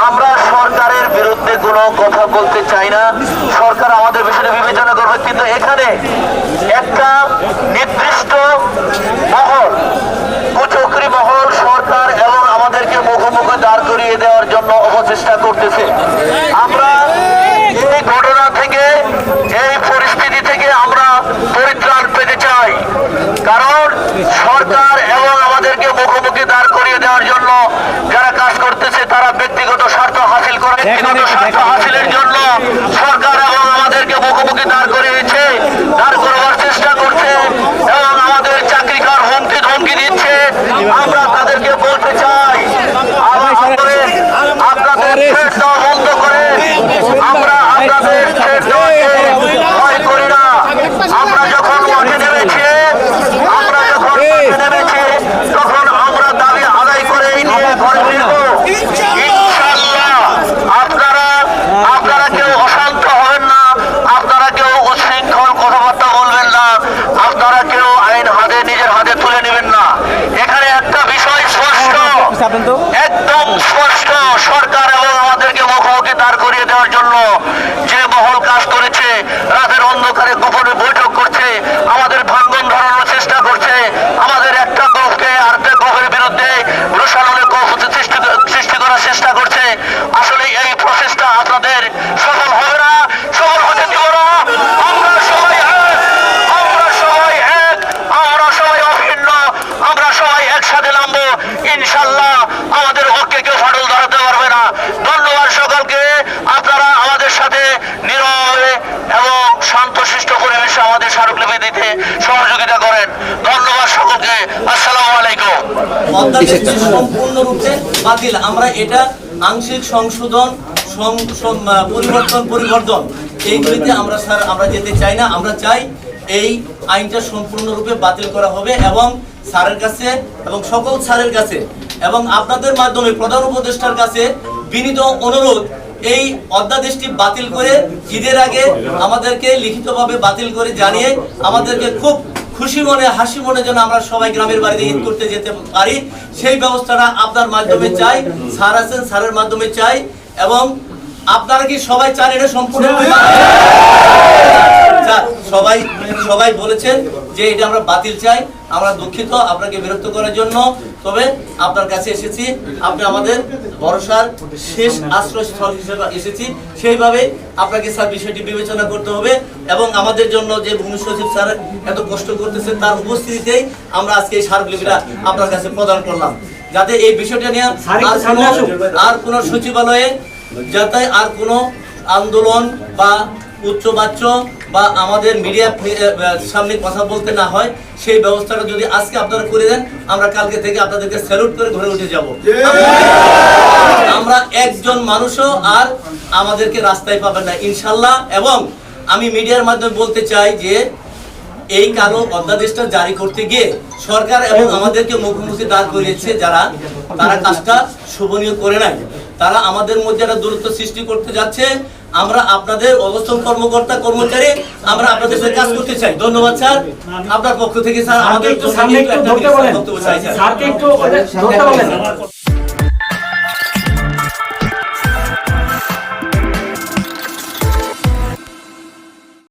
আমরা সরকারের বিরুদ্ধে কোনো কথা বলতে চাই না, সরকার আমাদের বিষয়টা বিবেচনা করবে, কিন্তু এখানে একটা নির্দিষ্ট মহল, কুচক্রী মহল সরকার এবং আমাদেরকে মুখোমুখি দাঁড় করিয়ে দেওয়ার জন্য অপচেষ্টা করতেছে। আমরা এই ঘটনা থেকে, এই পরিস্থিতি থেকে আমরা পরিত্রাণ পেতে চাই, কারণ সরকার এবং আমাদেরকে মুখোমুখি দাঁড় করিয়ে দেওয়ার জন্য যারা কাজ করতেছে তারা ব্যক্তিগত স্বার্থ হাসিল করে, ব্যক্তিগত স্বার্থ হাসিলের জন্য সরকার এবং আমাদেরকে মুখোমুখি দাঁড় করিয়েছে, দাঁড় করবার চেষ্টা করছে এবং আমাদের চাকরি খাওয়ার হুমকি ধমকি দিচ্ছে। আমরা তাদেরকে বলতে চাই, আপনাদের থ্রেট দেওয়া বন্ধ করে, আমরা আপনাদের থ্রেট দেওয়াকে ভয় করি না। আমরা যখন মাঠে নেমেছি তখন আমরা দাবি আদায় করে নিয়ে ঘরে ফিরব ইনশাআল্লাহ। আপনারা কেউ অশান্ত হবেন না, আপনারা কেউ উচ্ছৃঙ্খল কথাবার্তা বলবেন না, আপনারা কেউ আইন নিজের হাতে তুলে নেবেন না। এখানে একটা বিষয় স্পষ্ট, একদম স্পষ্ট, সরকার এবং আমাদেরকে মুখোমুখি দাঁড় করিয়ে দেওয়ার জন্য যে মহল কাজ করেছে, রাতের অন্ধকারে গোপনে বৈঠক করছে, আমাদের ভাঙন ধরানোর চেষ্টা করছে, আমাদের একটা গ্রুপকে আরেকটা গ্রুপের বিরুদ্ধে রোষানলে সৃষ্টি করার চেষ্টা করছে। আসলে এই প্রচেষ্টা আপনাদের সফল হবে না, সফল হতে দিব না। আমরা সবাই এক, আমরা সবাই অভিন্ন, আমরা সবাই একসাথে নামবো ইনশাল্লাহ। আমাদের পক্ষে কেউ ফাটল ধরাতে পারবে না। ধন্যবাদ সকলকে, আপনারা আমাদের সাথে নীরবে এবং শান্তশিষ্ট পরিবেশে আমাদের স্মারকলিপি দিতে সহযোগিতা করেন। ধন্যবাদ সকলকে, আসসালামু আলাইকুম। সম্পূর্ণরূপে বাতিল, আমরা এটা আংশিক সংশোধন, পরিবর্তন এইগুলিতে আমরা যেতে চাই না। আমরা চাই এই আইনটা সম্পূর্ণরূপে বাতিল করা হবে এবং স্যারের কাছে এবং সকল স্যারের কাছে এবং আপনাদের মাধ্যমে প্রধান উপদেষ্টার কাছে বিনীত অনুরোধ, এই অধ্যাদেশটি বাতিল করে ঈদের আগে আমাদেরকে লিখিতভাবে বাতিল করে জানিয়ে আমাদেরকে খুব খুশি মনে, হাসি মনে যেন আমরা সবাই গ্রামের বাড়িতে ঈদ করতে যেতে পারি, সেই ব্যবস্থাটা আপনার মাধ্যমে চাই। স্যার আছেন, স্যারের মাধ্যমে চাই। এবং আপনারা কি সবাই চান এটা সম্পূর্ণ? সবাই বলেছেন যে এটা আমরা বাতিল চাই। আমরা দুঃখিত আপনাকে বিরক্ত করার জন্য, তবে আপনার কাছে এসেছি, আপনি আমাদের ভরসার শেষ আশ্রয়স্থল হিসেবে এসেছি, সেইভাবে আপনাকে স্যার বিষয়টি বিবেচনা করতে হবে এবং আমাদের জন্য যে ভূমি সচিব স্যার এত কষ্ট করতেছেন তার উপস্থিতিতেই আমরা আজকে এই স্মারকলিপিটা আপনার কাছে প্রদান করলাম, যাতে এই বিষয়টা নিয়ে আর কোনো সচিবালয়ে যাতে আর কোনো আন্দোলন বা উচ্চবাচ্য বা আমাদের মিডিয়া সামনে কথা বলতে না হয়, সেই ব্যবস্থাটা যদি আজকে আপনারা করে দেন, আমরা কালকে থেকে আপনাদেরকে স্যালুট করে ঘরে উঠে যাব। আমরা একজন মানুষও আর আমাদেরকে রাস্তায় পাবেন না ইনশাল্লাহ। এবং আমি মিডিয়ার মাধ্যমে বলতে চাই যে এই কালো অধ্যাদেশটা জারি করতে গিয়ে সরকার এবং আমাদেরকে মুখোমুখি দাঁড় করিয়েছে যারা, তারা কাজটা শোভনীয় করে নাই, তারা আমাদের মধ্যে একটা দূরত্ব সৃষ্টি করতে যাচ্ছে। আমরা আপনাদের অবস্থান কর্মকর্তা কর্মচারী, আমরা আপনাদের সাথে কাজ করতে চাই। ধন্যবাদ স্যার, আপনার পক্ষ থেকে স্যার আমাদের একটু বক্তব্য চাই স্যার।